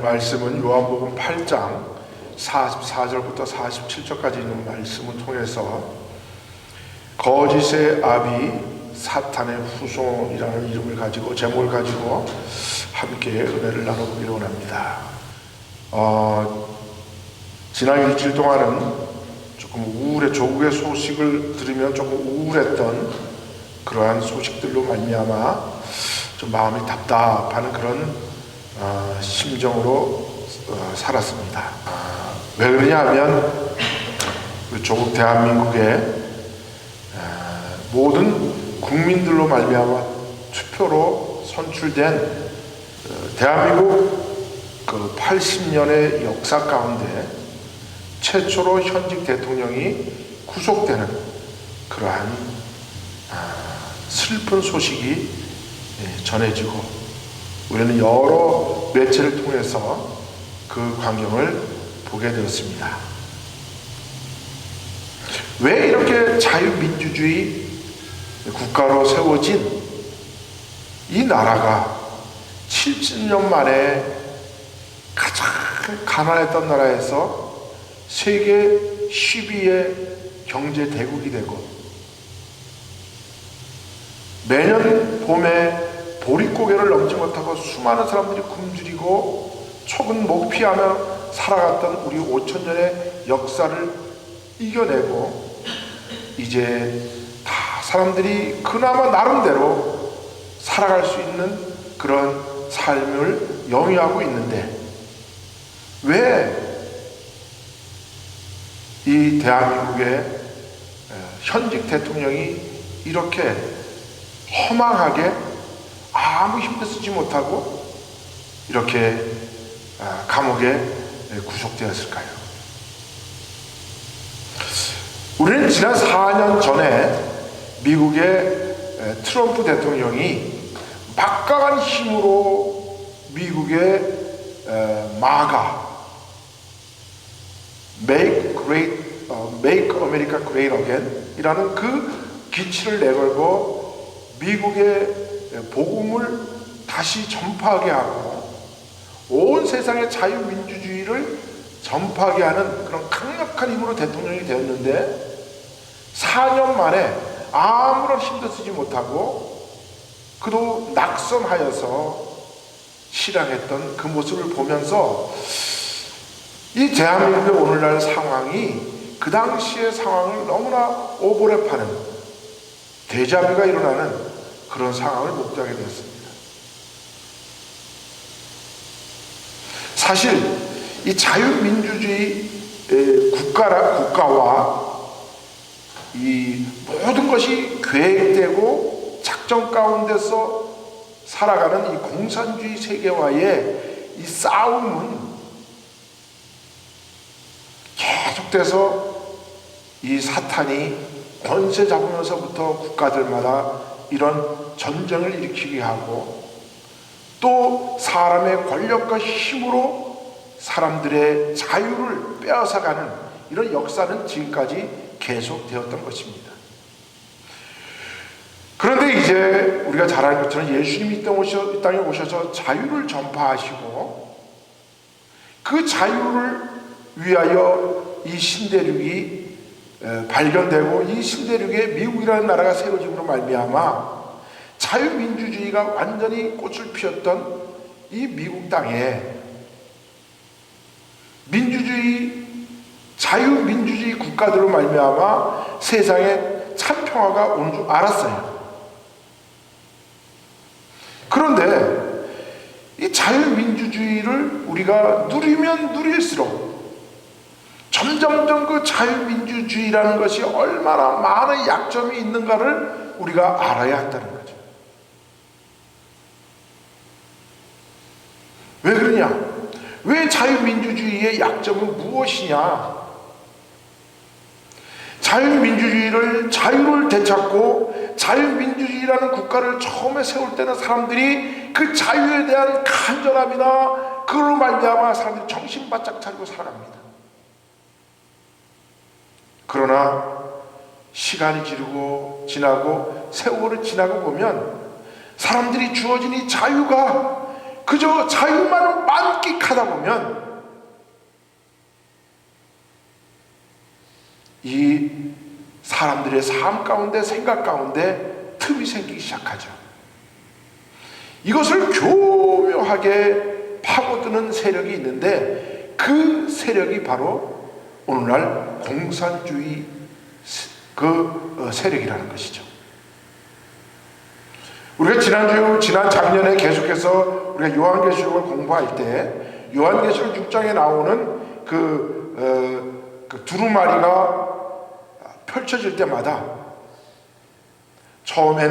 말씀은 요한복음 8장 44절부터 47절까지 있는 말씀을 통해서 거짓의 아비 사탄의 후손이라는 이름을 가지고 제목을 가지고 함께 은혜를 나눠보기를 원합니다. 지난 일주일 동안은 조금 조국의 소식을 들으면 조금 우울했던 그러한 소식들로 말미암아 좀 마음이 답답한 그런 심정으로 살았습니다. 왜 그러냐 하면 조국 대한민국의 모든 국민들로 말미암아 투표로 선출된 대한민국 그 80년의 역사 가운데 최초로 현직 대통령이 구속되는 그러한 슬픈 소식이 전해지고 우리는 여러 매체를 통해서 그 광경을 보게 되었습니다. 왜 이렇게 자유민주주의 국가로 세워진 이 나라가 70년 만에 가장 가난했던 나라에서 세계 10위의 경제 대국이 되고 매년 봄에 보릿고개를 넘지 못하고 수많은 사람들이 굶주리고 촉은 못 피하며 살아갔던 우리 5천년의 역사를 이겨내고 이제 다 사람들이 그나마 나름대로 살아갈 수 있는 그런 삶을 영위하고 있는데 왜 이 대한민국의 현직 대통령이 이렇게 허망하게 아무 힘도 쓰지 못하고 이렇게 감옥에 구속되었을까요? 우리는 지난 4년 전에 미국의 트럼프 대통령이 막강한 힘으로 미국의 마가 Make America Great Again 이라는 그 기치를 내걸고 미국의 복음을 다시 전파하게 하고 온 세상의 자유민주주의를 전파하게 하는 그런 강력한 힘으로 대통령이 되었는데 4년 만에 아무런 힘도 쓰지 못하고 그도 낙선하여서 실행했던 그 모습을 보면서 이 대한민국의 오늘날 상황이 그 당시의 상황을 너무나 오버랩하는 데자뷰가 일어나는 그런 상황을 목도하게 되었습니다. 사실 이 자유민주주의 국가와 이 모든 것이 계획되고 작전 가운데서 살아가는 이 공산주의 세계와의 이 싸움은 계속돼서 이 사탄이 권세 잡으면서부터 국가들마다 이런 전쟁을 일으키게 하고 또 사람의 권력과 힘으로 사람들의 자유를 빼앗아가는 이런 역사는 지금까지 계속되었던 것입니다. 그런데 이제 우리가 잘 아는 것처럼 예수님이 이 땅에 오셔서 자유를 전파하시고 그 자유를 위하여 이 신대륙이 발견되고 이 신대륙에 미국이라는 나라가 세워짐으로 말미암아 자유민주주의가 완전히 꽃을 피웠던 이 미국 땅에 자유민주주의 국가들로 말미암아 세상에 참 평화가 온 줄 알았어요. 그런데 이 자유민주주의를 우리가 누리면 누릴수록 점점점 그 자유민주주의라는 것이 얼마나 많은 약점이 있는가를 우리가 알아야 한다는 거죠. 왜 그러냐? 왜 자유민주주의의 약점은 무엇이냐? 자유를 되찾고 자유민주주의라는 국가를 처음에 세울 때는 사람들이 그 자유에 대한 간절함이나 그걸로 말미암아 사람들이 정신 바짝 차리고 살아갑니다. 그러나 시간이 지나고 세월이 지나고 보면 사람들이 주어진 이 자유가 그저 자유만 만끽하다 보면 이 사람들의 삶 가운데, 생각 가운데 틈이 생기기 시작하죠. 이것을 교묘하게 파고드는 세력이 있는데 그 세력이 바로 오늘날 공산주의 세력이라는 것이죠. 우리가 지난 작년에 계속해서 우리가 요한계시록을 공부할 때 요한계시록 6장에 나오는 그 두루마리가 펼쳐질 때마다 처음에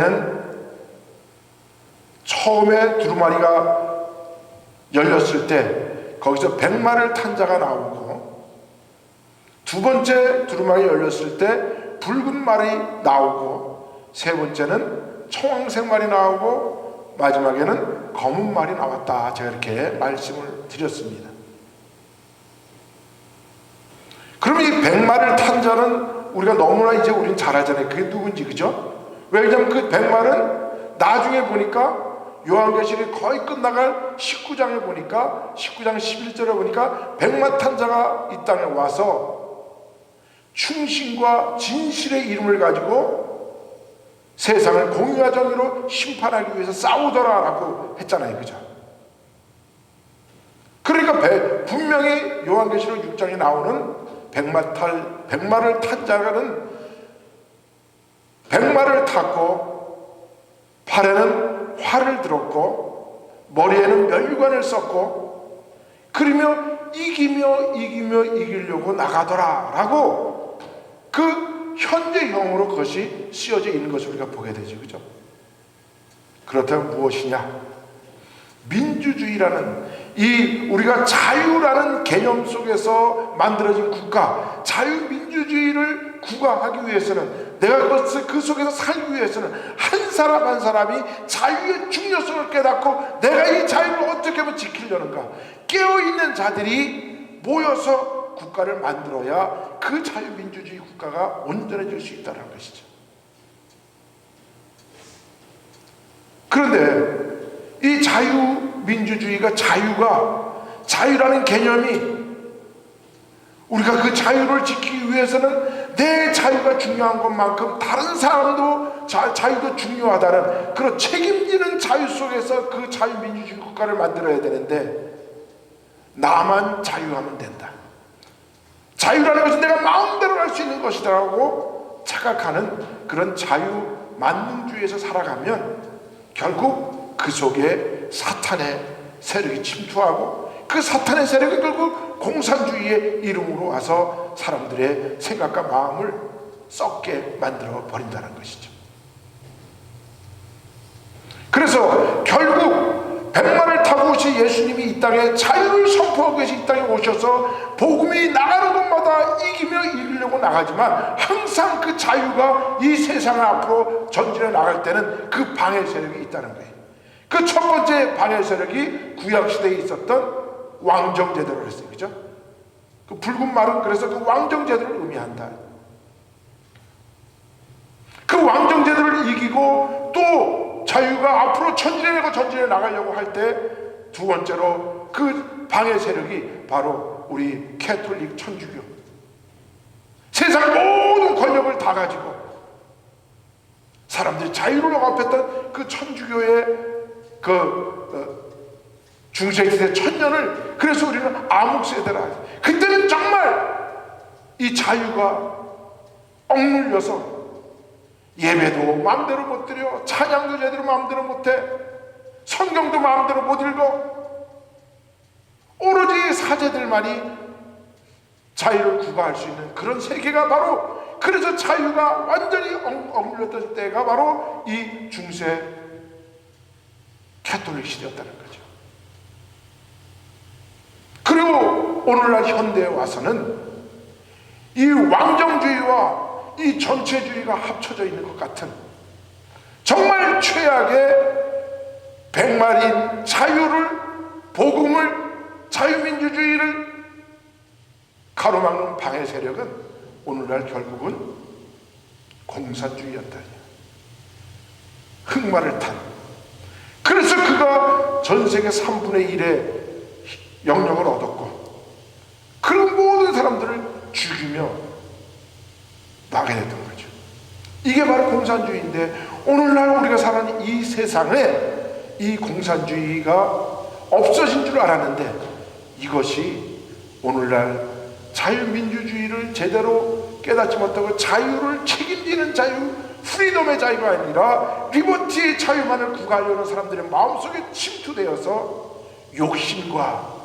두루마리가 열렸을 때 거기서 백마를 탄 자가 나오고, 두 번째 두루마리 열렸을 때 붉은 말이 나오고, 세 번째는 청황색 말이 나오고, 마지막에는 검은 말이 나왔다. 제가 이렇게 말씀을 드렸습니다. 그럼 이 백마를 탄 자는 우리가 너무나 이제 우린 잘 알잖아요. 그게 누군지, 그죠? 왜냐하면 그 백마는 나중에 보니까 요한계시록이 거의 끝나갈 19장에 보니까 19장 11절에 보니까 백마 탄 자가 이 땅에 와서 충신과 진실의 이름을 가지고 세상을 공의와 정의로 심판하기 위해서 싸우더라라고 했잖아요. 그죠? 그러니까 분명히 요한계시록 6장에 나오는 백마를 탄 자는 백마를 탔고 팔에는 활을 들었고 머리에는 면류관을 썼고 그러며 이기려고 나가더라 라고 그 현재형으로 그것이 쓰여져 있는 것을 우리가 보게 되죠. 그죠? 그렇다면 무엇이냐? 민주주의라는 이 우리가 자유라는 개념 속에서 만들어진 국가, 자유민주주의를 구가하기 위해서는, 내가 그 속에서 살기 위해서는 한 사람 한 사람이 자유의 중요성을 깨닫고 내가 이 자유를 어떻게 하면 지키려는가, 깨어있는 자들이 모여서 국가를 만들어야 그 자유민주주의 국가가 온전해질 수 있다는 것이죠. 그런데 이 자유민주주의가, 자유라는 개념이 우리가 그 자유를 지키기 위해서는 내 자유가 중요한 것만큼 다른 사람도 자유도 중요하다는 그런 책임지는 자유 속에서 그 자유민주주의 국가를 만들어야 되는데, 나만 자유하면 된다, 자유라는 것은 내가 마음대로 할 수 있는 것이다라고 착각하는 그런 자유만능주의에서 살아가면 결국 그 속에 사탄의 세력이 침투하고, 그 사탄의 세력이 결국 공산주의의 이름으로 와서 사람들의 생각과 마음을 썩게 만들어 버린다는 것이죠. 그래서 결국 백마를 타고 오신 예수님이 이 땅에 자유를 선포하기 위해서 이 땅에 오셔서 복음이 나가는 곳마다 이기려고 나가지만, 항상 그 자유가 이 세상을 앞으로 전진해 나갈 때는 그 방해 세력이 있다는 거예요. 그 첫 번째 방해 세력이 구약시대에 있었던 왕정제도를 했어요. 그죠? 그 붉은 말은 그래서 그 왕정제도를 의미한다. 그 왕정제도를 이기고 또 자유가 앞으로 전진해 나가려고 할 때 두 번째로 그 방해 세력이 바로 우리 캐톨릭 천주교, 세상 모든 권력을 다 가지고 사람들이 자유를 억압했던 그 천주교의 중세시대 천년을, 그래서 우리는 암흑세대라 하죠. 그때는 정말 이 자유가 억눌려서 예배도 마음대로 못 드려, 찬양도 제대로 마음대로 못해, 성경도 마음대로 못 읽어, 오로지 사제들만이 자유를 구가할 수 있는 그런 세계가 바로, 그래서 자유가 완전히 억눌렸던 때가 바로 이 중세 캐톨릭 시대였다는 거죠. 그리고 오늘날 현대에 와서는 이 왕정주의와 이 전체주의가 합쳐져 있는 것 같은 정말 최악의 백말인 자유를, 복음을, 자유민주주의를 가로막는 방해 세력은 오늘날 결국은 공산주의였다. 흑마를 탄. 그래서 그 그가 전 세계 3분의 1의 영역을 얻었고 그런 모든 사람들을 죽이며 나게 됐던 거죠. 이게 바로 공산주의인데, 오늘날 우리가 사는 이 세상에 이 공산주의가 없어진 줄 알았는데, 이것이 오늘날 자유민주주의를 제대로 깨닫지 못하고 자유를 책임지는 자유, 프리덤의 자유가 아니라 리버티의 자유만을 구가하려는 사람들의 마음속에 침투되어서 욕심과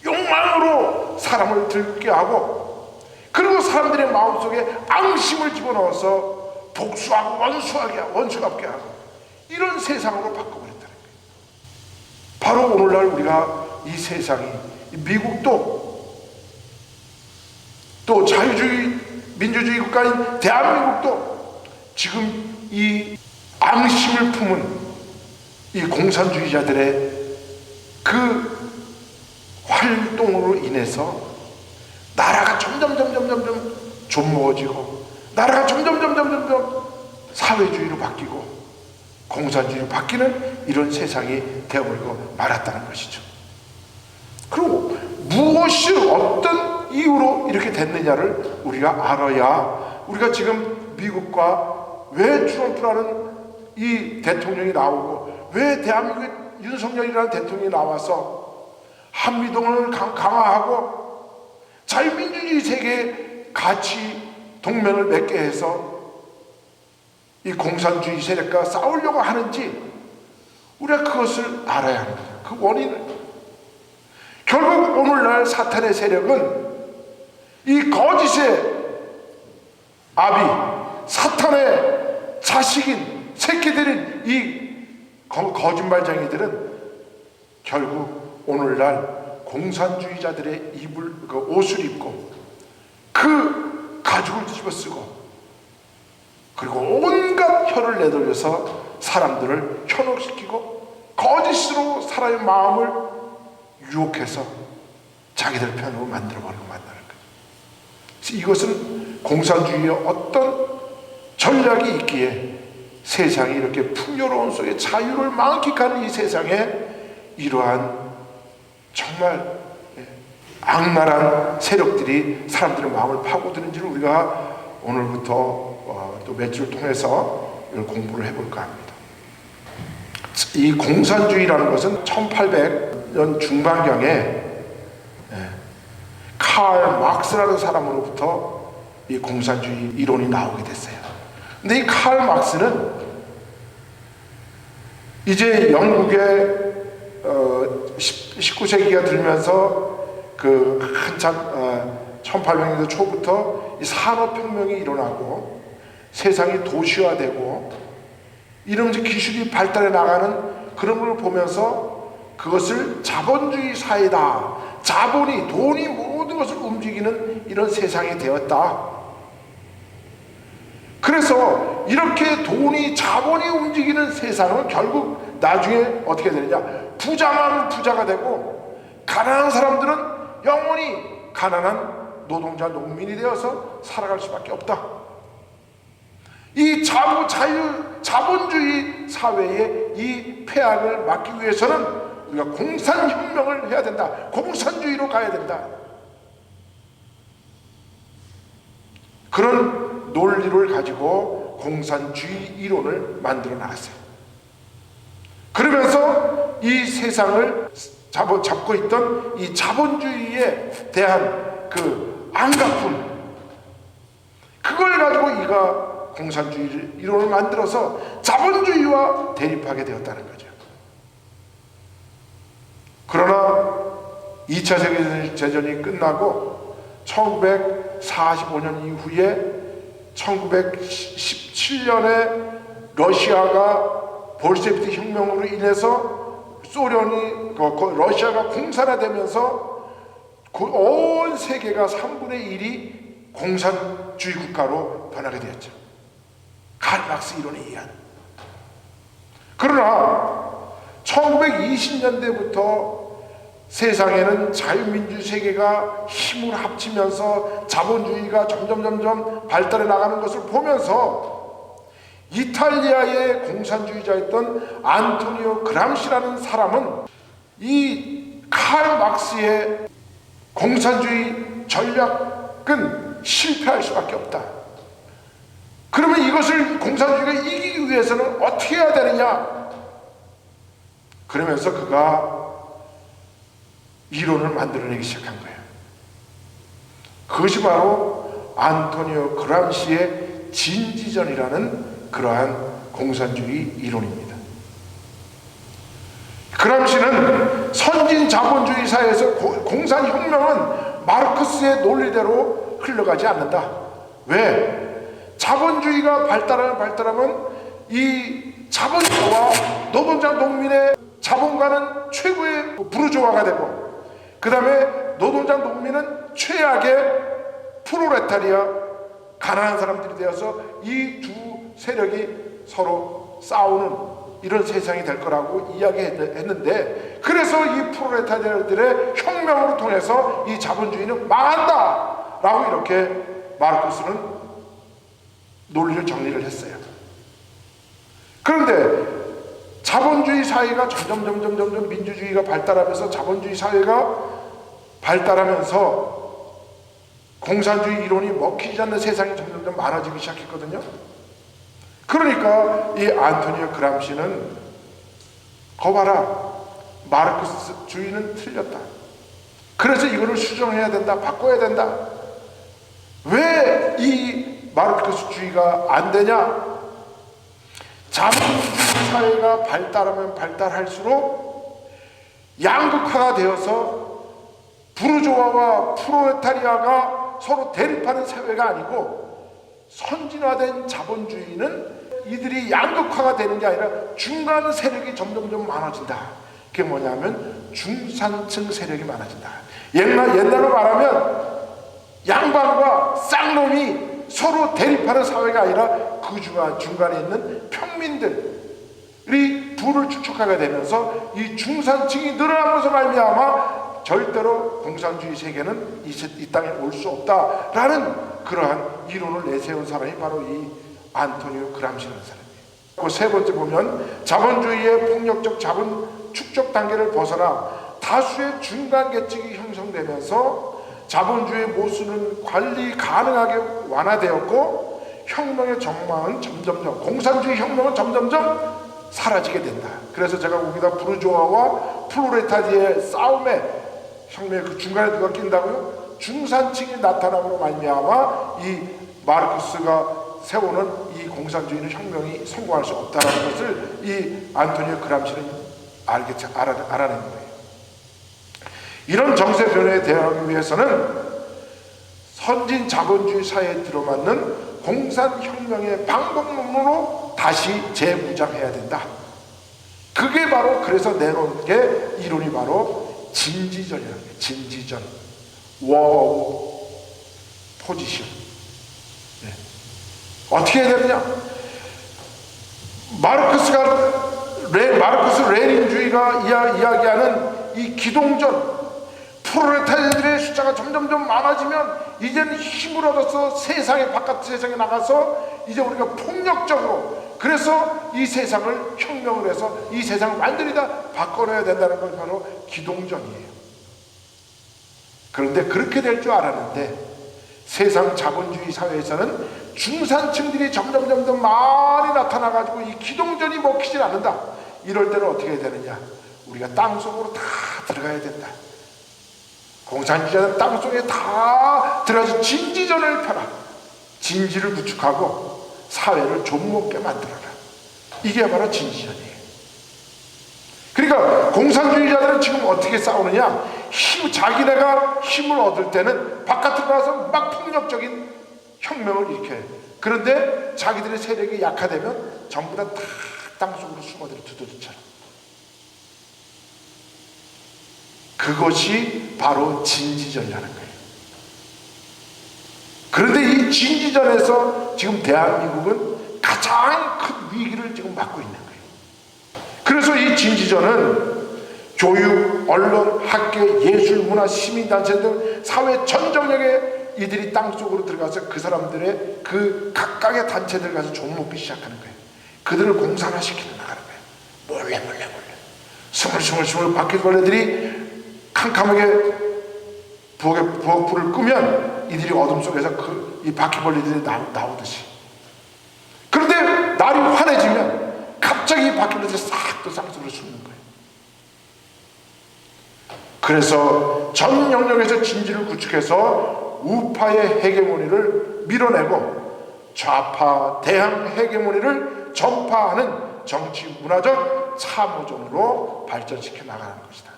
욕망으로 사람을 들게 하고, 그리고 사람들의 마음속에 앙심을 집어넣어서 복수하고 원수하게 하고, 이런 세상으로 바꿔버렸다는 거예요. 바로 오늘날 우리가 이 세상이, 미국도 또 자유주의 민주주의 국가인 대한민국도 지금 이 앙심을 품은 이 공산주의자들의 그 활동으로 인해서 나라가 점점 존먹어지고, 나라가 점점 사회주의로 바뀌고 공산주의로 바뀌는 이런 세상이 되어버리고 말았다는 것이죠. 그리고 무엇이 어떤 이유로 이렇게 됐느냐를 우리가 알아야, 우리가 지금 미국과 왜 트럼프라는 이 대통령이 나오고 왜 대한민국의 윤석열이라는 대통령이 나와서 한미동맹을 강화하고 자유민주주의 세계의 가치 동맹을 맺게 해서 이 공산주의 세력과 싸우려고 하는지, 우리가 그것을 알아야 합니다. 그 원인을. 결국 오늘날 사탄의 세력은 이 거짓의 아비, 사탄의 자식인 새끼들인 이 거짓말쟁이들은 결국 오늘날 공산주의자들의 옷을 입고 그 가죽을 뒤집어쓰고, 그리고 온갖 혀를 내돌려서 사람들을 현혹시키고 거짓으로 사람의 마음을 유혹해서 자기들 편으로 만들어버리고 만드는 거예요. 이것은 공산주의의 어떤 전략이 있기에 세상이 이렇게 풍요로운 속에 자유를 만끽하는 이 세상에 이러한 정말 악랄한 세력들이 사람들의 마음을 파고드는지를 우리가 오늘부터 또 몇 주를 통해서 이걸 공부를 해볼까 합니다. 이 공산주의라는 것은 1800년 중반경에 칼 막스라는 사람으로부터 이 공산주의 이론이 나오게 됐어요. 근데 이 칼 막스는 이제 영국의 19세기가 들면서 그 한참 1800년대 초부터 이 산업혁명이 일어나고 세상이 도시화되고 이런 기술이 발달해 나가는 그런 걸 보면서 그것을 자본주의 사회다, 자본이, 돈이 모든 것을 움직이는 이런 세상이 되었다. 그래서 이렇게 돈이, 자본이 움직이는 세상은 결국 나중에 어떻게 되느냐, 부자만 부자가 되고 가난한 사람들은 영원히 가난한 노동자, 농민이 되어서 살아갈 수밖에 없다. 이 자본주의 사회의 이 폐악을 막기 위해서는 우리가 공산혁명을 해야 된다. 공산주의로 가야 된다. 그런 논리를 가지고 공산주의 이론을 만들어 나갔어요. 그러면서 이 세상을 잡고 있던 이 자본주의에 대한 그 안가품, 그걸 가지고 이가 공산주의 이론을 만들어서 자본주의와 대립하게 되었다는 거죠. 그러나 2차 세계대전이 끝나고 1945년 이후에 1917년에 러시아가 볼셰비크 혁명으로 인해서 러시아가 공산화되면서 온 세계가 3분의 1이 공산주의 국가로 변하게 되었죠. 칼 막스 이론에 의한. 그러나 1920년대부터 세상에는 자유민주 세계가 힘을 합치면서 자본주의가 점점 발달해 나가는 것을 보면서 이탈리아의 공산주의자였던 안토니오 그람시라는 사람은 이 칼 막스의 공산주의 전략은 실패할 수밖에 없다. 그러면 이것을 공산주의가 이기기 위해서는 어떻게 해야 되느냐? 그러면서 그가 이론을 만들어내기 시작한 거예요. 그것이 바로 안토니오 그람시의 진지전이라는 그러한 공산주의 이론입니다. 그람시는 선진 자본주의 사회에서 공산혁명은 마르크스의 논리대로 흘러가지 않는다. 왜? 자본주의가 발달하면 이 자본주의와 노동자 농민의 자본가는 최고의 부르주아가 되고, 그 다음에 노동자 농민은 최악의 프로레타리아 가난한 사람들이 되어서 이 두 세력이 서로 싸우는 이런 세상이 될 거라고 이야기했는데, 그래서 이 프로레타리아들의 혁명으로 통해서 이 자본주의는 망한다 라고 이렇게 마르크스는 논리를 정리를 했어요. 그런데 자본주의 사회가 점점 민주주의가 발달하면서 자본주의 사회가 발달하면서 공산주의 이론이 먹히지 않는 세상이 점점 많아지기 시작했거든요. 그러니까 이 안토니오 그람시는 거봐라, 마르크스주의는 틀렸다. 그래서 이거를 수정해야 된다, 바꿔야 된다. 왜 이 마르크스주의가 안 되냐? 자본주의 사회가 발달하면 발달할수록 양극화가 되어서 부르주아와 프로레타리아가 서로 대립하는 사회가 아니고, 선진화된 자본주의는 이들이 양극화가 되는 게 아니라 중간 세력이 점점 많아진다. 그게 뭐냐면 중산층 세력이 많아진다. 옛날로 말하면 양반과 쌍놈이 서로 대립하는 사회가 아니라 그 중간에 있는 평민들이 부를 축적하게 되면서 이 중산층이 늘어나면서 말미암아 절대로 공산주의 세계는 이 땅에 올 수 없다라는 그러한 이론을 내세운 사람이 바로 이 안토니오 그람시라는 사람이에요. 그 세 번째 보면 자본주의의 폭력적 자본 축적 단계를 벗어나 다수의 중간 계층이 형성되면서 자본주의의 모순은 관리 가능하게 완화되었고, 혁명의 정망은 점점점, 공산주의 혁명은 점점점 사라지게 된다. 그래서 제가 거기다 부르주아와 프로레타리아의 싸움에 혁명의 그 중간에 누가 낀다고요? 중산층이 나타남으로 말미암아 이 마르크스가 세우는 이 공산주의는 혁명이 성공할 수 없다는 것을 이 안토니오 그람시는 알아낸 거예요. 이런 정세 변화에 대응하기 위해서는 선진 자본주의 사회에 들어맞는 공산혁명의 방법론으로 다시 재무장해야 된다. 그게 바로 그래서 내놓은 게 이론이 바로 진지전이라는 거예요. 진지전, 워 포지션. 네. 어떻게 해야 되느냐? 마르크스 레닌주의가 이야기하는 이 기동전, 프로레타리아들의 숫자가 점점 많아지면 이제는 힘을 얻어서 바깥 세상에 나가서 이제 우리가 폭력적으로, 그래서 이 세상을 혁명을 해서 이 세상을 완전히 다 바꿔놔야 된다는 건 바로 기동전이에요. 그런데 그렇게 될 줄 알았는데 세상 자본주의 사회에서는 중산층들이 점점 많이 나타나가지고 이 기동전이 먹히질 않는다. 이럴 때는 어떻게 해야 되느냐? 우리가 땅속으로 다 들어가야 된다. 공산주의자는 땅속에 다 들어가서 진지전을 펴라. 진지를 구축하고 사회를 좀먹게 만들어라. 이게 바로 진지전이에요. 그러니까 공산주의자들은 지금 어떻게 싸우느냐? 자기네가 힘을 얻을 때는 바깥으로 나가서 막 폭력적인 혁명을 일으켜요. 그런데 자기들의 세력이 약화되면 전부 다 땅속으로 숨어들어 두더지처럼. 그것이 바로 진지전이라는 거예요. 그런데 이 진지전에서 지금 대한민국은 가장 큰 위기를 지금 맞고 있는 거예요. 그래서 이 진지전은 교육, 언론, 학계, 예술, 문화, 시민단체 등 사회 전 정역에 이들이 땅속으로 들어가서 그 사람들의 그 각각의 단체들 가서 좀 먹기 시작하는 거예요. 그들을 공산화시키는 나가는 거예요. 몰래 스물스물 바퀴벌레들이 캄캄하게 부엌불을 끄면 이들이 어둠 속에서 이 바퀴벌레들이 나오듯이. 그런데 날이 환해지면 갑자기 이 바퀴벌레들이 싹 또 쌍수로 숨는 거예요. 그래서 전 영역에서 진지를 구축해서 우파의 헤게모니를 밀어내고 좌파 대항 헤게모니를 전파하는 정치 문화적 참호종으로 발전시켜 나가는 것이다.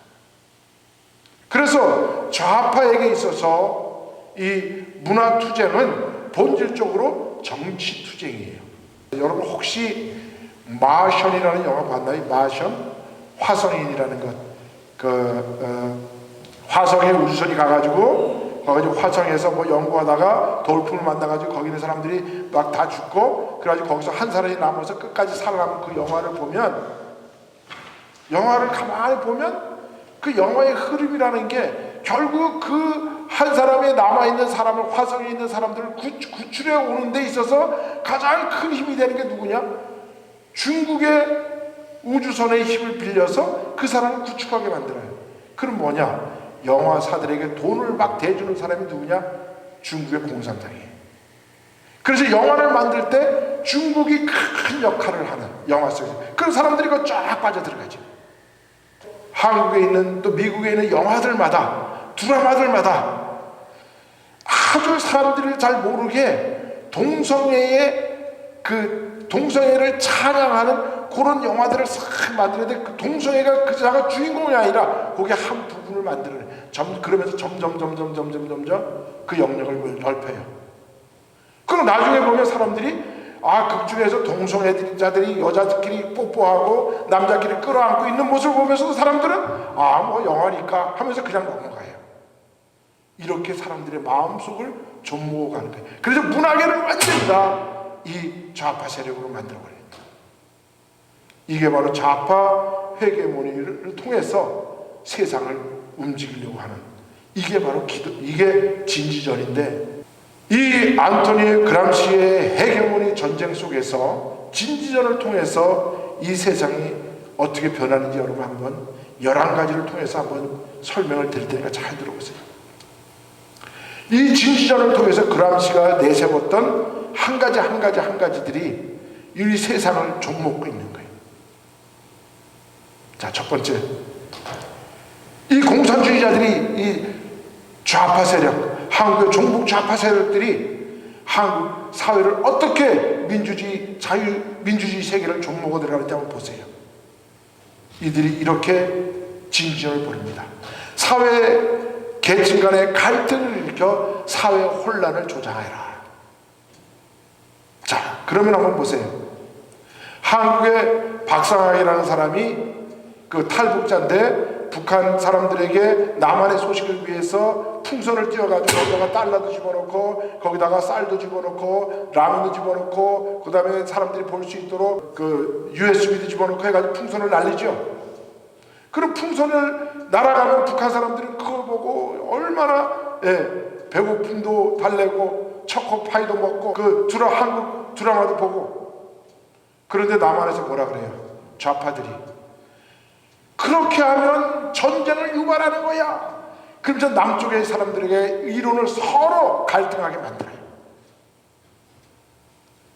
그래서 좌파에게 있어서 이 문화투쟁은 본질적으로 정치투쟁이에요. 여러분 혹시 마션이라는 영화 봤나요? 마션? 화성인이라는 것. 화성에 우주선이 가가지고 거기 화성에서 뭐 연구하다가 돌풍을 만나가지고 거기 있는 사람들이 막 다 죽고, 그래가지고 거기서 한 사람이 남아서 끝까지 살아남은 그 영화를 보면, 영화를 가만히 보면 그 영화의 흐름이라는 게 결국 그 한 사람이 남아있는 사람을, 화성에 있는 사람들을 구출해 오는 데 있어서 가장 큰 힘이 되는 게 누구냐? 중국의 우주선의 힘을 빌려서 그 사람을 구축하게 만들어요. 그럼 뭐냐? 영화사들에게 돈을 막 대주는 사람이 누구냐? 중국의 공산당이에요. 그래서 영화를 만들 때 중국이 큰 역할을 하는, 영화 속에서 그런 사람들이 그 쫙 빠져들어가죠. 한국에 있는, 또 미국에 있는 영화들마다, 드라마들마다 아주 사람들이 잘 모르게 동성애를 찬양하는 그런 영화들을 싹 만드는데, 그 동성애가 그 자가 주인공이 아니라 거기 한 부분을 만드는, 그러면서 점점 그 영역을 넓혀요. 그럼 나중에 보면 사람들이 극 중에서 동성애자들이 여자들끼리 뽀뽀하고 남자끼리 끌어안고 있는 모습을 보면서도 사람들은 뭐 영화니까 하면서 그냥 넘어가요. 이렇게 사람들의 마음속을 좀모아가는 거예요. 그래서 문화계를 완전히 다 이 좌파 세력으로 만들어버려요. 이게 바로 좌파 헤게모니를 통해서 세상을 움직이려고 하는, 이게 바로 이게 진지전인데, 이 안토니 그람시의 헤게모니 전쟁 속에서 진지전을 통해서 이 세상이 어떻게 변하는지 여러분 한번 11가지를 통해서 한번 설명을 드릴 테니까 잘 들어보세요. 이 진지전을 통해서 그람시가 내세웠던 한 가지들이 이 세상을 좀먹고 있는 거예요. 자, 첫 번째, 이 공산주의자들이, 이 좌파 세력, 한국의 종북 좌파 세력들이 한국 사회를 어떻게 민주주의 세계를 좀먹어 들어가는지 한번 보세요. 이들이 이렇게 진지전을 벌입니다. 사회 계층 간의 갈등을 일으켜 사회 혼란을 조장하여라. 자, 그러면 한번 보세요. 한국의 박상학이라는 사람이 그 탈북자인데 북한 사람들에게 남한의 소식을 위해서 풍선을 띄워가지고 거기다가 달러도 집어넣고 거기다가 쌀도 집어넣고 라면도 집어넣고 그 다음에 사람들이 볼 수 있도록 그 USB도 집어넣고 해가지고 풍선을 날리죠. 그럼 풍선을 날아가면 북한 사람들은 그걸 보고 얼마나 배고픔도 달래고 초코파이도 먹고 한국 드라마도 보고. 그런데 남한에서 뭐라 그래요? 좌파들이 그렇게 하면 전쟁을 유발하는 거야. 그러면서 남쪽의 사람들에게 이론을 서로 갈등하게 만들어요.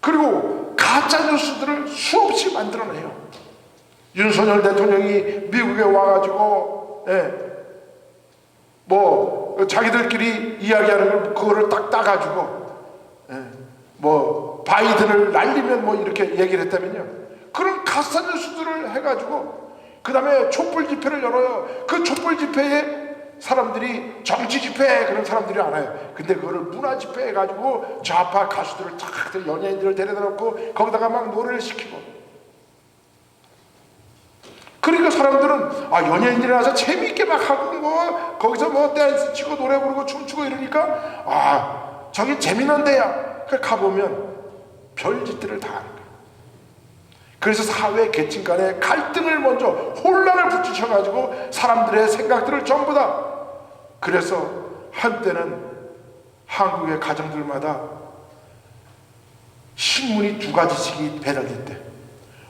그리고 가짜뉴스들을 수없이 만들어내요. 윤석열 대통령이 미국에 와가지고 자기들끼리 이야기하는 걸 그거를 딱 따가지고 바이든을 날리면 이렇게 얘기를 했다면요. 그런 가짜뉴스들을 해가지고 그 다음에 촛불 집회를 열어요. 그 촛불 집회에 사람들이 정치 집회 그런 사람들이 안 와요. 근데 그거를 문화 집회 해가지고 좌파 가수들을 쫙 연예인들을 데려다 놓고 거기다가 막 노래를 시키고. 그러니까 사람들은 연예인들이 와서 재미있게 막 하고 거기서 댄스 치고 노래 부르고 춤추고 이러니까 저기 재미난 데야. 그래 가보면 별짓들을 다 하는 거예요. 그래서 사회 계층 간의 갈등을 먼저 혼란을 붙이셔가지고 사람들의 생각들을 전부 다. 그래서 한때는 한국의 가정들마다 신문이 2가지씩이 배달됐대.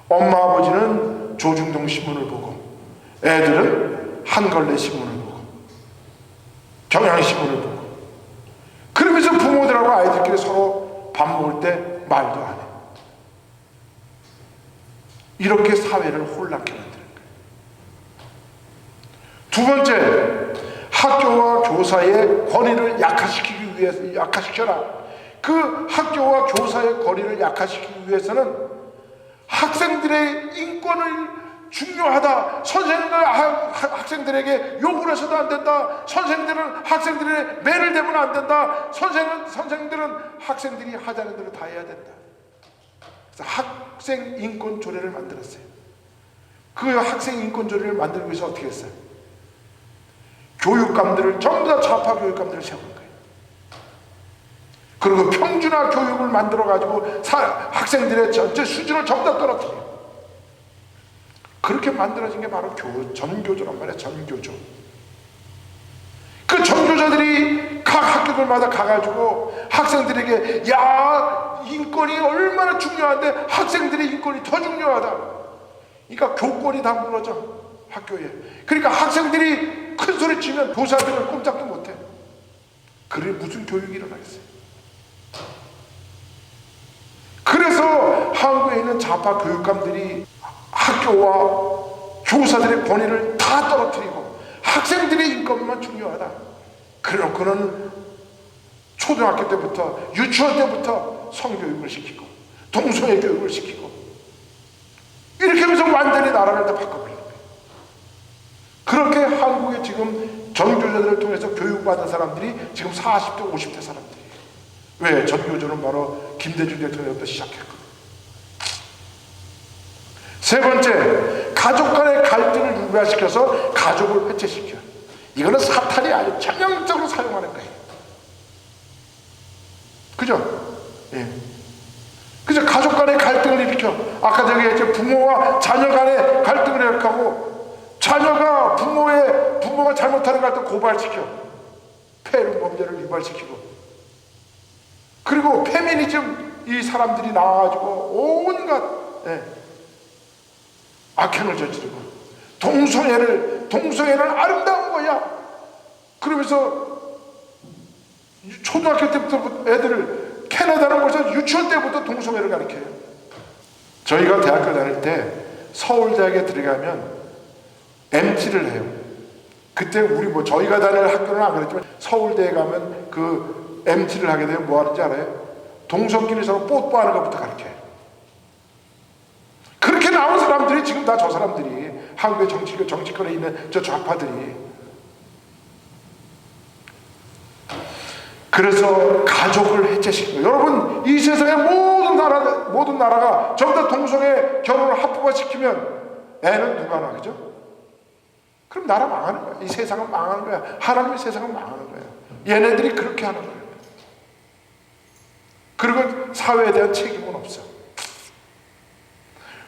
엄마 아버지는 조중동 신문을 보고 애들은 한걸레 신문을 보고 경향신문을 보고, 그러면서 부모들하고 아이들끼리 서로 밥 먹을 때 말도 안 해. 이렇게 사회를 혼란케 만드는 거예요. 두 번째, 학교와 교사의 권위를 약화시키기 위해서, 약화시켜라. 그 학교와 교사의 권위를 약화시키기 위해서는 학생들의 인권을 중요하다. 선생님은 학생들에게 욕을 해서도 안 된다. 선생들은 학생들의 매를 대면 안 된다. 선생님들은 학생들이 하자는 대로 다 해야 된다. 그래서 학생 인권 조례를 만들었어요. 그 학생 인권 조례를 만들기 위해서 어떻게 했어요? 교육감들을 전부 다 좌파 교육감들을 세운 거예요. 그리고 평준화 교육을 만들어 가지고 학생들의 전체 수준을 전부 다 떨어뜨려요. 그렇게 만들어진 게 바로 전교조란 말이에요. 전교조. 그 전교조들이 각 학교들마다 가가지고 학생들에게, 야, 인권이 얼마나 중요한데 학생들의 인권이 더 중요하다. 그러니까 교권이 다 무너져, 학교에. 그러니까 학생들이 큰 소리 치면 교사들은 꼼짝도 못해. 그래 무슨 교육이 일어나겠어요? 그래서 한국에 있는 좌파 교육감들이 학교와 교사들의 권위를 다 떨어뜨리고 학생들의 인권만 중요하다. 그래놓고는 초등학교 때부터, 유치원 때부터 성교육을 시키고 동성애 교육을 시키고, 이렇게 하면서 완전히 나라를 다 바꿔버리는 거예요. 그렇게 한국에 지금 전교조들을 통해서 교육받은 사람들이 지금 40대 50대 사람들이에요. 왜? 전교조는 바로 김대중 대통령부터 시작했거든요. 세 번째, 가족 간의 갈등을 유발시켜서 가족을 해체시켜. 이거는 사탄이 아주 전형적으로 사용하는 거예요. 그죠? 예. 그죠? 가족 간의 갈등을 일으켜. 아까 저기 이제 부모와 자녀 간의 갈등을 일으키고, 자녀가 부모가 잘못하는 걸 또 고발시켜. 폐륜 범죄를 유발시키고. 그리고 페미니즘, 이 사람들이 나와가지고 온갖, 예, 악행을 저지르고, 동성애는 아름다운 거야. 그러면서 초등학교 때부터 애들을, 캐나다는 벌써 유치원 때부터 동성애를 가르쳐요. 저희가 대학교 다닐 때 서울대학에 들어가면 MT를 해요. 그때 저희가 다닐 학교는 안 그랬지만 서울대에 가면 그 MT를 하게 되면 뭐 하는지 알아요? 동성끼리 서로 뽀뽀하는 것부터 가르쳐요. 그렇게 나온 사람들이 지금 다 저 사람들이, 한국의 정치권에 있는 저 좌파들이. 그래서 가족을 해체시키고, 여러분, 이 세상의 모든 나라가 전부 다 동성애 결혼을 합법화시키면 애는 누가 나, 그죠? 그럼 나라 망하는 거야. 이 세상은 망하는 거야. 하나님의 세상은 망하는 거야. 얘네들이 그렇게 하는 거야. 그리고 사회에 대한 책임은 없어.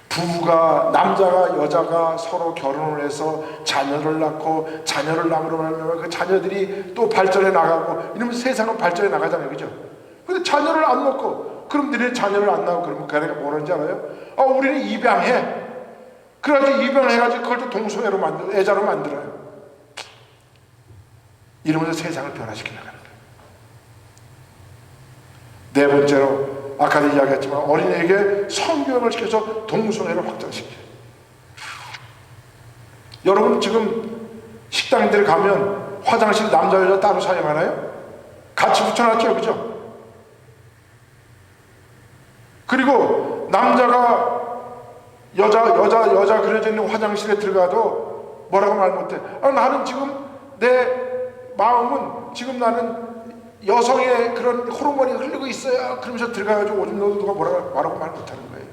부부가, 남자가 여자가 서로 결혼을 해서 자녀를 낳고, 자녀를 낳으로 말하면 그 자녀들이 또 발전해 나가고, 이러면 세상은 발전해 나가잖아요. 그죠? 근데 자녀를 안 낳고, 그럼 너네 자녀를 안 낳고, 그러면 걔네가 뭐라는지 알아요? 우리는 입양해. 그래가지고 입양을 해가지고 그걸 또 동성애로 애자로 만들어요. 이러면서 세상을 변화시켜 나가는 거예요. 네 번째로, 아까도 이야기했지만 어린이에게 성교육을 시켜서 동성애를 확장시켜요. 여러분, 지금 식당들 가면 화장실 남자 여자 따로 사용하나요? 같이 붙여놨죠, 그죠? 그리고 남자가 여자 그려져 있는 화장실에 들어가도 뭐라고 말 못해. 나는 지금 내 마음은, 지금 나는 여성의 그런 호르몬이 흐르고 있어요. 그러면서 들어가가지고 오줌 넣어도 누가 뭐라고 말 못하는 거예요.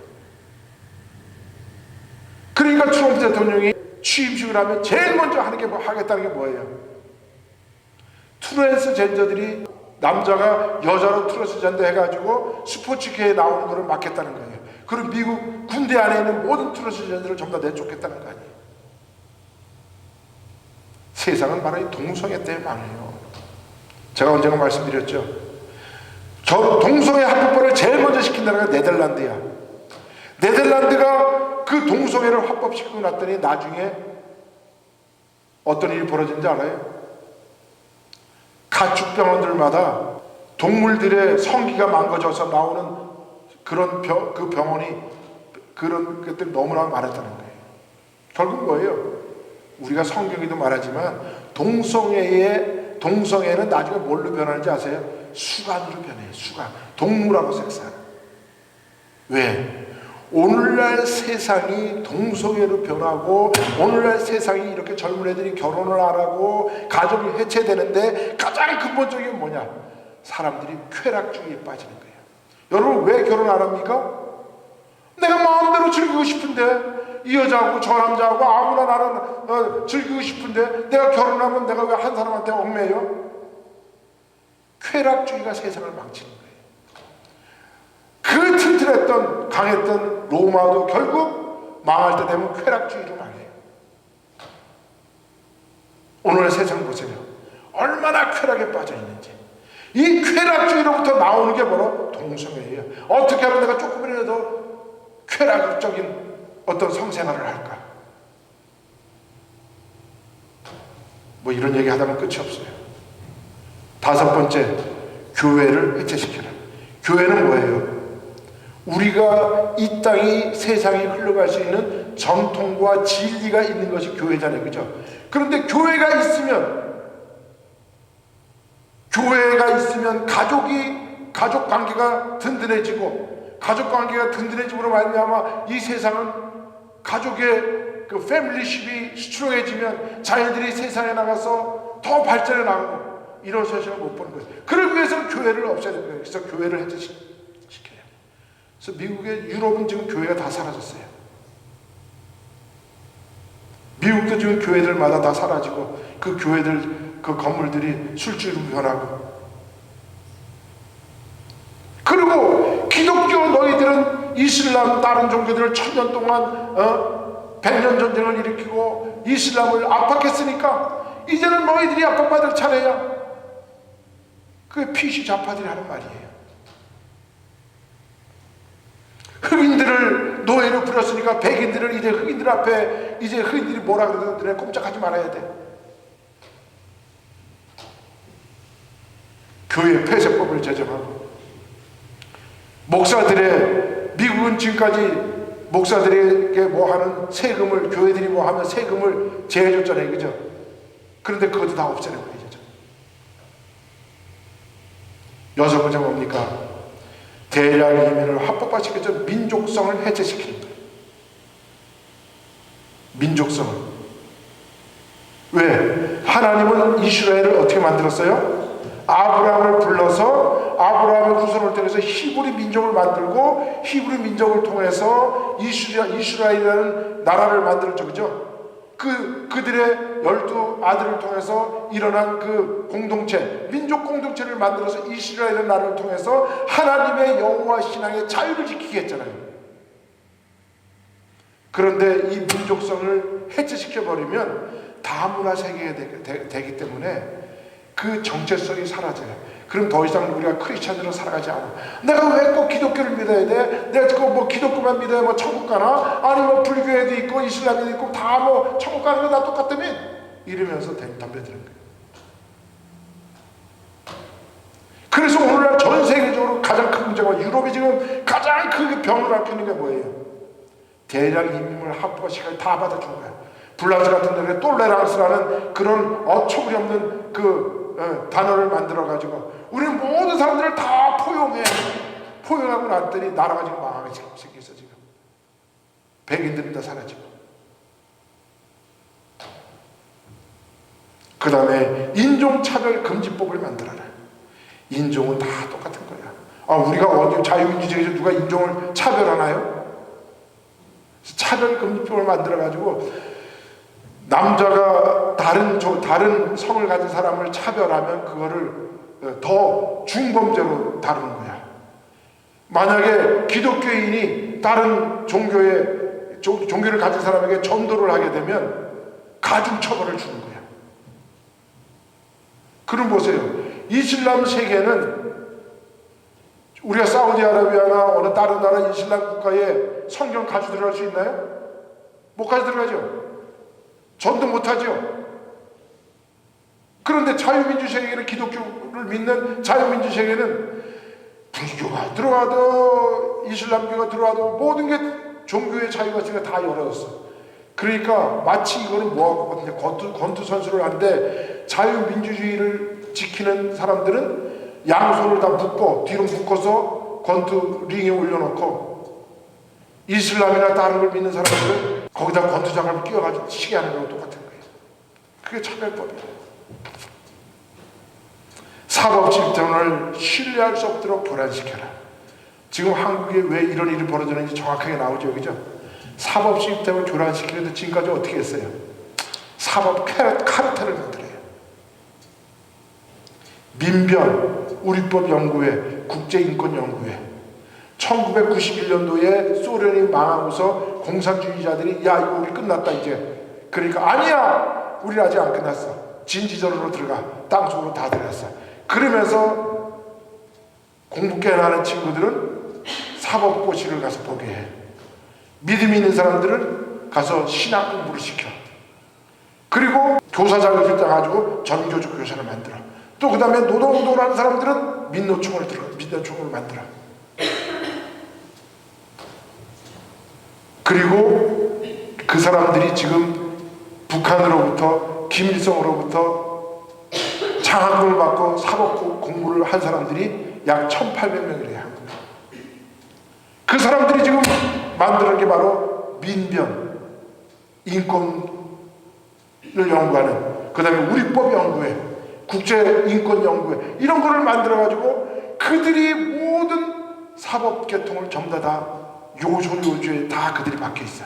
그러니까 트럼프 대통령이 취임식을 하면 제일 먼저 하는 게 하겠다는 게 뭐예요? 트랜스젠더들이, 남자가 여자로 트랜스젠더 해가지고 스포츠계에 나오는 거를 막겠다는 거예요. 그리고 미국 군대 안에 있는 모든 트랜스젠더를 전부 다 내쫓겠다는 거 아니에요. 세상은 바로 이 동성애 때문에 망해요. 제가 언젠가 말씀드렸죠. 동성애 합법화를 제일 먼저 시킨 나라가 네덜란드야. 네덜란드가 그 동성애를 합법시키고 났더니 나중에 어떤 일이 벌어진지 알아요? 가축병원들마다 동물들의 성기가 망가져서 나오는 그 병원이 그런 것들이 너무나 많았다는 거예요. 결국 뭐예요? 우리가 성경에도 말하지만 동성애는 나중에 뭘로 변하는지 아세요? 수간으로 변해요. 수간. 동물하고 섹스하는. 왜? 오늘날 세상이 동성애로 변하고 오늘날 세상이 이렇게 젊은 애들이 결혼을 안 하고 가족이 해체되는데 가장 근본적인 게 뭐냐? 사람들이 쾌락주의에 빠지는 거예요. 여러분 왜 결혼 안 합니까? 내가 마음대로 즐기고 싶은데 이 여자하고 저 남자하고 아무나 나는 즐기고 싶은데 내가 결혼하면 내가 왜 한 사람한테 얽매여? 쾌락주의가 세상을 망치는 거예요. 그 튼튼했던 강했던 로마도 결국 망할 때 되면 쾌락주의로 망해요. 오늘의 세상 보세요. 얼마나 쾌락에 빠져 있는지. 이 쾌락주의로부터 나오는 게 바로 동성애예요. 어떻게 하면 내가 조금이라도 쾌락적인 어떤 성생활을 할까? 뭐 이런 얘기 하다 보면 끝이 없어요. 다섯 번째, 교회를 해체시켜라. 교회는 뭐예요? 우리가 이 땅이 세상이 흘러갈 수 있는 전통과 진리가 있는 것이 교회잖아요. 그죠? 그런데 교회가 있으면 가족 관계가 든든해지고 가족 관계가 든든해짐으로 말미암아 이 세상은 가족의 그 패밀리십이 스트롱해지면 자녀들이 세상에 나가서 더 발전해 나가고 이런 세상을 못 보는 거예요. 그러기 위해서는 교회를 없애야 되는 거예요. 그래서 교회를 해체시켜요. 그래서 미국의 유럽은 지금 교회가 다 사라졌어요. 미국도 지금 교회들마다 다 사라지고 그 교회들 그 건물들이 술집으로 변하고 그리고 기독교 너희들은 이슬람 다른 종교들을 1000년 동안 100년 전쟁을 일으키고 이슬람을 압박했으니까 이제는 너희들이 압박받을 차례야. 그게 PC 좌파들이 하는 말이에요. 흑인들을 노예로 부렸으니까 백인들을 이제 흑인들 앞에 이제 흑인들이 뭐라 그러든 너네 꼼짝하지 말아야 돼. 교회 폐쇄법을 제정하고 목사들의 미국은 지금까지 목사들에게 뭐 하는 세금을 교회들이 뭐 하면 세금을 제해줬잖아요. 그죠? 그런데 그것도 다 없애는 거예요. 여섯 번째 뭡니까? 대량 이민을 합법화시켜서 민족성을 해체시키는 거예요. 민족성을. 왜? 하나님은 이스라엘을 어떻게 만들었어요? 아브라함을 불러서 아브라함의 후손을 통해서 히브리 민족을 만들고 히브리 민족을 통해서 이스라엘이라는 나라를 만들었죠. 그죠? 그들의 12아들을 통해서 일어난 그 공동체, 민족 공동체를 만들어서 이스라엘의 나라를 통해서 하나님의 영과 신앙의 자유를 지키게 했잖아요. 그런데 이 민족성을 해체시켜버리면 다문화 세계가 되기 때문에 그 정체성이 사라져요. 그럼 더 이상 우리가 크리스찬으로 살아가지 않고 내가 왜 꼭 기독교를 믿어야 돼? 내가 꼭 뭐 기독교만 믿어야 뭐 천국 가나? 아니 뭐 불교에도 있고 이슬람에도 있고 다 뭐 천국 가는 거 다 똑같다며? 이러면서 덤벼드는 거예요. 그래서 오늘날 전 세계적으로 가장 큰 문제가 유럽이 지금 가장 크게 병을 앓고 있는 게 뭐예요? 대량 이민을 합법화시켜 다 받아준 거야. 불란스 같은 데는 똘레랑스라는 그런 어처구니 없는 단어를 만들어가지고 우리 모든 사람들을 다 포용하고 났더니 나라가 지금 망하게 생겼어. 지금 백인들은 다 사라지고 그 다음에 인종차별금지법을 만들어라. 인종은 다 똑같은 거야. 우리가 어디 자유민주주의에서 누가 인종을 차별하나요? 차별금지법을 만들어가지고 남자가 다른 성을 가진 사람을 차별하면 그거를 더 중범죄로 다루는 거야. 만약에 기독교인이 다른 종교를 가진 사람에게 전도를 하게 되면 가중처벌을 주는 거야. 그럼 보세요. 이슬람 세계는 우리가 사우디아라비아나 어느 다른 나라 이슬람 국가에 성경 가지고 들어갈 수 있나요? 목까지 들어가죠. 전도 못하죠. 그런데 자유민주 세계는, 기독교를 믿는 자유민주 세계는 불교가 들어와도 이슬람교가 들어와도 모든 게 종교의 자유가 있으니까 다 열어졌어. 그러니까 마치 이거는 뭐하고 권투선수를 하는데 자유민주주의를 지키는 사람들은 양손을 다 묶어 뒤로 묶어서 권투 링에 올려놓고, 이슬람이나 다른 걸 믿는 사람들은 거기다 권투장갑을 끼워가지고 치게 하는 거랑 똑같은 거예요. 그게 차별법이에요. 사법 집단을 신뢰할 수 없도록 교란시켜라. 지금 한국에 왜 이런 일이 벌어지는지 정확하게 나오죠, 그죠? 사법 시스템을 교란시키는데 지금까지 어떻게 했어요? 사법 카르텔을 만들어요. 민변, 우리법연구회, 국제인권연구회. 1991년도에 소련이 망하고서 공산주의자들이 야 이거 우리 끝났다 이제. 그러니까 아니야, 우리 아직 안 끝났어. 진지전으로 들어가. 땅속으로 다 들어갔어. 그러면서 공부 깨나는 친구들은 사법고시를 가서 보게 해. 믿음 있는 사람들은 가서 신학 공부를 시켜. 그리고 교사 자격증 따가지고 전교조 교사를 만들어. 또 그 다음에 노동운동을 하는 사람들은 민노총을 만들어. 그리고 그 사람들이 지금 북한으로부터, 김일성으로부터 장학금을 받고 사법 공부를 한 사람들이 약 1,800명이래요. 그 사람들이 지금 만드는 게 바로 민변, 인권을 연구하는, 그 다음에 우리법연구회, 국제인권연구회, 이런 거를 만들어가지고 그들이 모든 사법계통을 전부 다 요조에 다 그들이 박혀있어.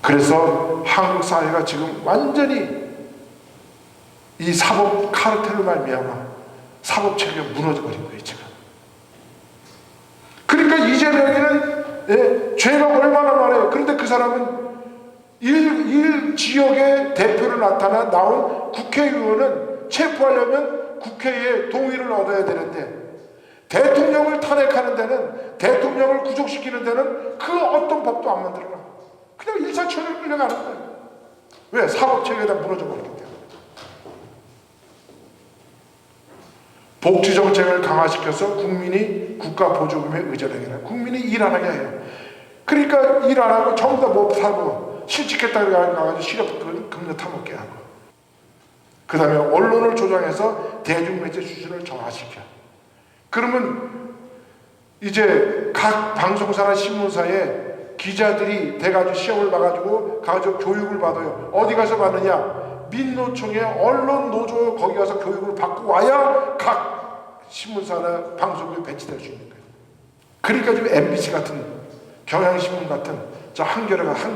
그래서 한국 사회가 지금 완전히 이 사법 카르텔로 말미암아 사법 체계가 무너져버린 거예요, 지금. 그러니까 이재명이는 죄가 얼마나 많아요. 그런데 그 사람은 일 지역의 대표로 나온 국회의원은 체포하려면 국회의 동의를 얻어야 되는데, 대통령을 탄핵하는 데는, 대통령을 구속시키는 데는 그 어떤 법도 안 만들어놔. 그냥 일사천리로 끌려가는 거예요. 왜? 사법체계가 무너져 버리기 때문에. 복지정책을 강화시켜서 국민이 국가보조금에 의존하게, 국민이 일 안 하게 해요. 그러니까 일 안 하고 전부 다 뭐 사고 실직했다 그래가지고 실업급여 타먹게 하고, 그 다음에 언론을 조장해서 대중매체 수준을 정화시켜. 그러면 이제 각 방송사나 신문사에 기자들이 돼가지고 시험을 봐가지고 가가지고 교육을 받아요. 어디 가서 받느냐? 민노총의 언론노조 거기 가서 교육을 받고 와야 각 신문사나 방송국에 배치될 수 있는 거예요. 그러니까 지금 MBC 같은, 경향신문 같은, 저 한겨레 같은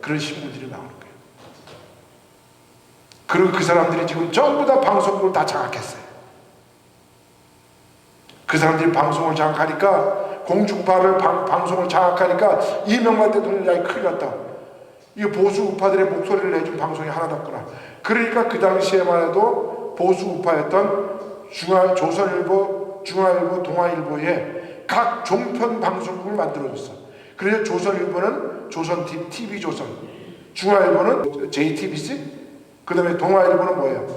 그런 신문들이 나오는 거예요. 그리고 그 사람들이 지금 전부 다 방송국을 다 장악했어요. 그 사람들이 방송을 장악하니까, 공중파를 방송을 장악하니까 이명박 대통령이 큰일 났다. 이 보수 우파들의 목소리를 내준 방송이 하나도 없구나. 그러니까 그 당시에만 해도 보수 우파였던 조선일보, 중앙일보, 동아일보에 각 종편 방송국을 만들어줬어. 그래서 조선일보는 TV조선, 중앙일보는 JTBC, 그 다음에 동아일보는 뭐예요?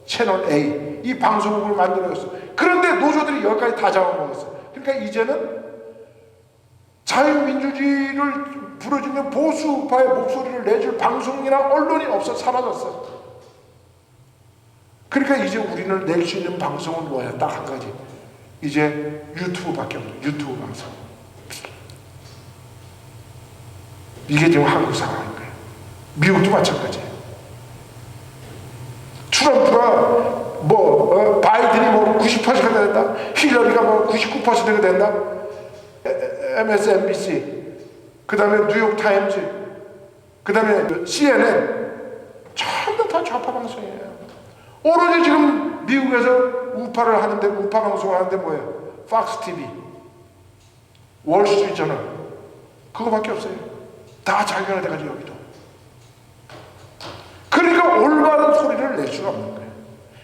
채널 A. 이 방송국을 만들어줬어. 그런데 노조들이 여기까지 다 잡아먹었어. 그러니까 이제는 자유민주주의를 부르짖는 보수우파의 목소리를 내줄 방송이나 언론이 없어, 사라졌어. 그러니까 이제 우리는 낼 수 있는 방송은 뭐야? 딱 한 가지. 이제 유튜브밖에 없어. 유튜브 방송. 이게 지금 한국 상황인 거예요. 미국도 마찬가지예요. 트럼프가 바이든이 90%가 된다. 힐러리가 99%가 된다. MSNBC, 그 다음에 뉴욕타임즈, 그 다음에 CNN, 전부 다 좌파 방송이에요. 오로지 지금 미국에서 우파를 하는데, 우파 방송을 하는데 뭐예요? 팍스 TV, 월스트리트 저널, 그거밖에 없어요. 다 자기가 돼가지고 여기도. 그러니까 올바른 소리를 낼 수가 없는 거예요.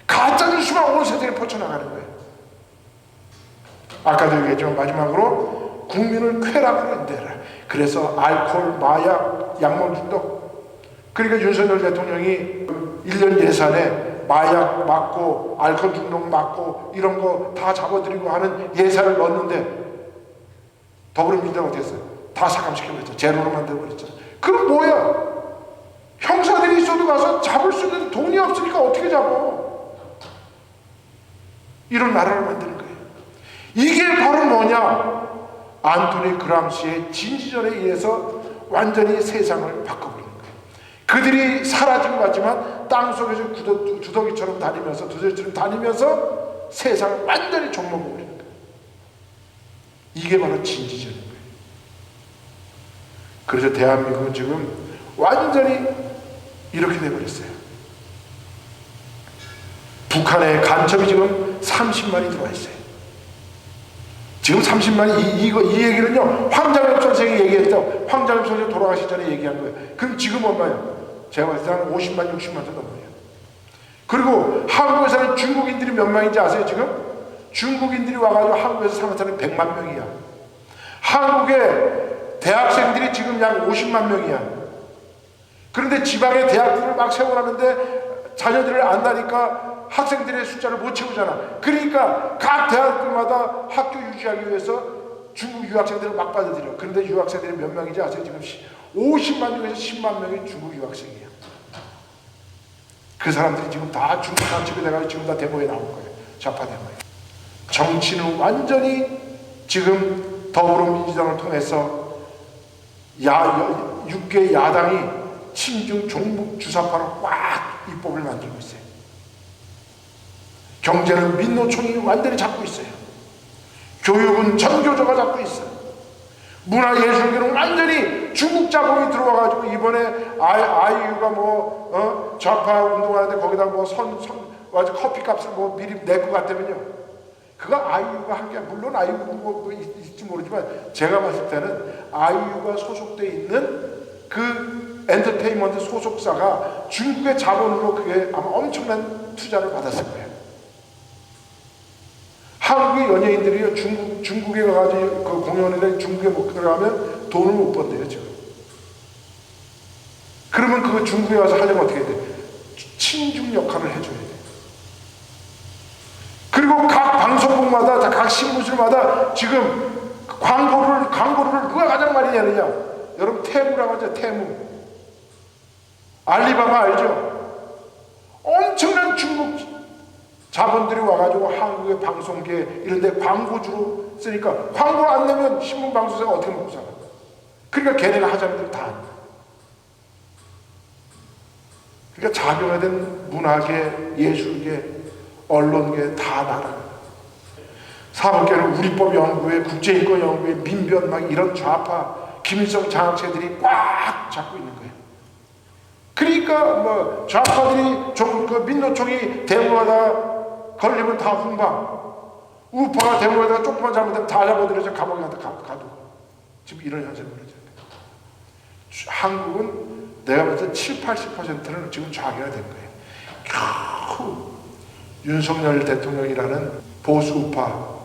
가짜 뉴스만 온 세상에 퍼쳐나가는 거예요. 아까도 얘기했지만 마지막으로 국민을 쾌락으로 인도해라. 그래서 알코올, 마약, 약물 중독. 그러니까 윤석열 대통령이 1년 예산에 마약 막고 알코올 중독 막고 이런 거 다 잡아들이고 하는 예산을 넣었는데 더불어민주당 어떻게 했어요? 다 삭감시켜버렸죠. 제로로 만들어버렸죠. 그럼 뭐야? 형사들이 있어도 가서 잡을 수 있는 돈이 없으니까 어떻게 잡어? 이런 나라를 만드는 거예요. 이게 바로 뭐냐? 안토니 그람시의 진지전에 의해서 완전히 세상을 바꿔버리는 거예요. 그들이 사라진 것 같지만 땅속에서 두더기처럼 다니면서 세상을 완전히 좀먹어버리는 거예요. 이게 바로 진지전인 거예요. 그래서 대한민국은 지금 완전히 이렇게 돼버렸어요. 북한에 간첩이 지금 30만이 들어와 있어요. 지금 30만이 이 얘기는요, 황장엽 선생이 얘기했죠. 황장엽 선생이 돌아가시기 전에 얘기한 거예요. 그럼 지금 얼마예요? 제가 봤을 때 한 50만, 60만도 넘어요. 그리고 한국에서는 중국인들이 몇 명인지 아세요? 지금? 중국인들이 와가지고 한국에서 사는 사람이 100만 명이야. 한국의 대학생들이 지금 약 50만 명이야. 그런데 지방의 대학들을 막 세워놨는데 자녀들을 안 나니까 학생들의 숫자를 못 채우잖아. 그러니까 각 대학들마다 학교 유지하기 위해서 중국 유학생들을 막 받아들여. 그런데 유학생들이 몇 명인지 아세요? 지금 50만 중에서 10만 명이 중국 유학생이야. 그 사람들이 지금 다 중국 간첩이 돼가지고 지금 다 데모에 나온 거예요. 좌파 데모에. 정치는 완전히 지금 더불어민주당을 통해서 6개 야당이 친중 종북 주사파로 꽉 입법을 만들고 있어요. 경제는 민노총이 완전히 잡고 있어요. 교육은 전교조가 잡고 있어요. 문화예술계는 완전히 중국 자본이 들어와가지고 이번에 아이유가 좌파 운동하는데 거기다 와서 커피값을 미리 낼 것 같다면요. 그거 아이유가 한 게, 물론 아이유가 있을지 모르지만 제가 봤을 때는 아이유가 소속돼 있는 그 엔터테인먼트 소속사가 중국의 자본으로 그게 아마 엄청난 투자를 받았을 거예요. 한국의 연예인들이요, 중국에 가가지고 그 공연에 중국에 못 들어가면 돈을 못 번대요, 지금. 그러면 그거 중국에 와서 하려면 어떻게 해야 돼? 친중 역할을 해줘야 돼. 그리고 각 방송국마다, 각 신문실마다 지금 광고를 누가 가장 많이 내느냐? 여러분, 테무라고 하죠, 테무. 알리바바 알죠? 엄청난 중국 자본들이 와가지고 한국의 방송계 이런 데 광고주로 쓰니까 광고 안 내면 신문 방송사가 어떻게 먹고 살아? 그러니까 걔네가 하자는 대로 다 하는 거야. 그러니까 작용화된 문화계, 예술계, 언론계 다 나라. 사법계는 우리법연구회, 국제인권연구회, 민변 막 이런 좌파 김일성 장학체들이 꽉 잡고 있는 거예요. 그러니까 좌파들이 그 민노총이 데모하다 걸리면 다 훈방, 우파가 데모하다가 조금만 잘못하면 다 잡아들여서 감옥에 가두고. 지금 이런 현상이 벌어져요. 한국은 내가 볼 때 70~80%는 지금 좌계가 된 거예요. 겨우 윤석열 대통령이라는 보수 우파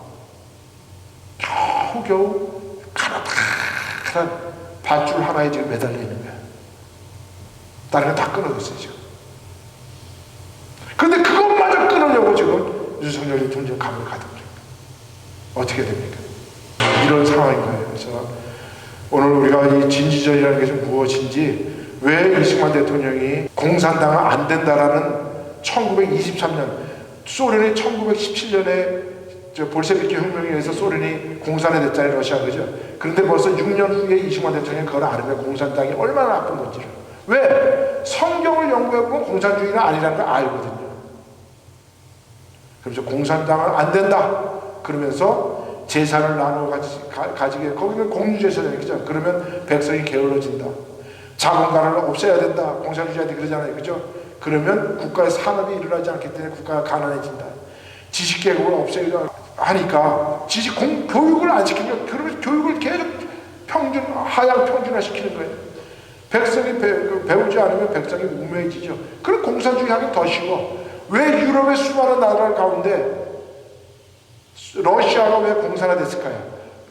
겨우 가라닥한 밧줄 하나에 지금 매달려 있는 거야. 다른 건 다 끊어졌어요, 지금. 그런데 그것마저 끊으려고 지금 윤석열 대통령 감옥에 가둬버린 거예요. 어떻게 됩니까? 이런 상황인 거예요. 그래서 오늘 우리가 이 진지전이라는 것이 무엇인지, 왜 이승만 대통령이 공산당은 안 된다라는 1923년, 소련이 1917년에 볼셰비키 혁명에 의해서 소련이 공산화 됐잖아요, 러시아, 그죠? 그런데 벌써 6년 후에 이승만 대통령이 그걸 알으면 공산당이 얼마나 나쁜 건지를. 왜? 성경을 연구해보면 공산주의는 아니라는 걸 알거든요. 그래서 공산당은 안 된다 그러면서 재산을 나누어 가지게, 거기는 공유재산이에요, 그죠? 그러면 백성이 게을러진다. 자본가를 없애야 된다. 공산주의자들이 그러잖아요, 그죠? 그러면 국가의 산업이 일어나지 않기 때문에 국가가 가난해진다. 지식계급을 없애려 하니까 교육을 안 시키면, 그러면 교육을 계속 하향 평준화 시키는 거예요. 백성이 배우지 않으면 백성이 우매해지죠. 그럼 공산주의 하기 더 쉬워. 왜 유럽의 수많은 나라 가운데 러시아가 왜 공산화 됐을까요?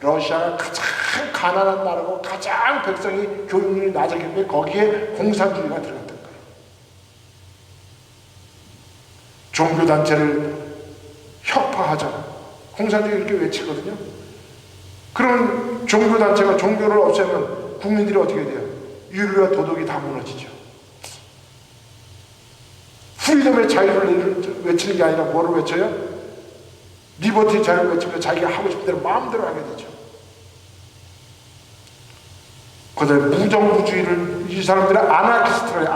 러시아가 가장 가난한 나라고 가장 백성이 교육률이 낮았기 때문에 거기에 공산주의가 들어갔던 거예요. 종교단체를 혁파하자 공산주의 이렇게 외치거든요. 그러면 종교단체가 종교를 없애면 국민들이 어떻게 돼요? 윤리와 도덕이 다 무너지죠. 프리덤의 자유를 외치는 게 아니라 뭐를 외쳐요? 리버티 자유를 외치면 자기가 하고 싶은 대로 마음대로 하게 되죠. 그다음에 무정부주의를, 이 사람들은 아나키스트래요.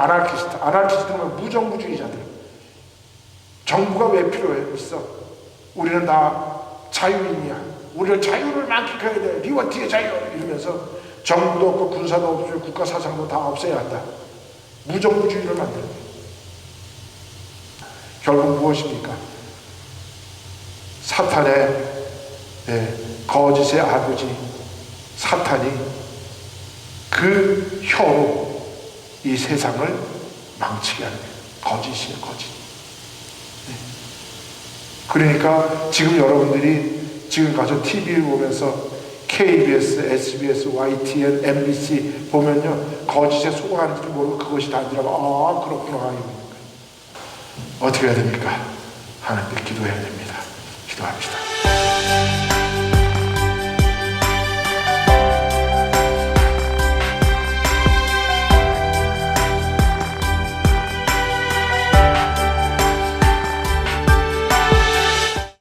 아나키스트는 무정부주의자들. 정부가 왜 필요해? 있어. 우리는 다 자유인이야. 우리는 자유를 만끽해야 돼. 리버티의 자유 이러면서 정부도 없고 군사도 없고 국가 사상도 다 없애야 한다. 무정부주의를 만드는 거예요. 결국 무엇입니까? 사탄의 거짓의 아버지 사탄이 그 혀로 이 세상을 망치게 하는 거예요. 거짓이에요, 거짓. 그러니까 지금 여러분들이 지금 가서 TV를 보면서 KBS, SBS, YTN, MBC 보면요 거짓에 속아가는지 모르고 그것이 단지라고 그렇구나 이러는 거예요. 어떻게 해야 됩니까? 하나님께 기도해야 됩니다. 기도합시다.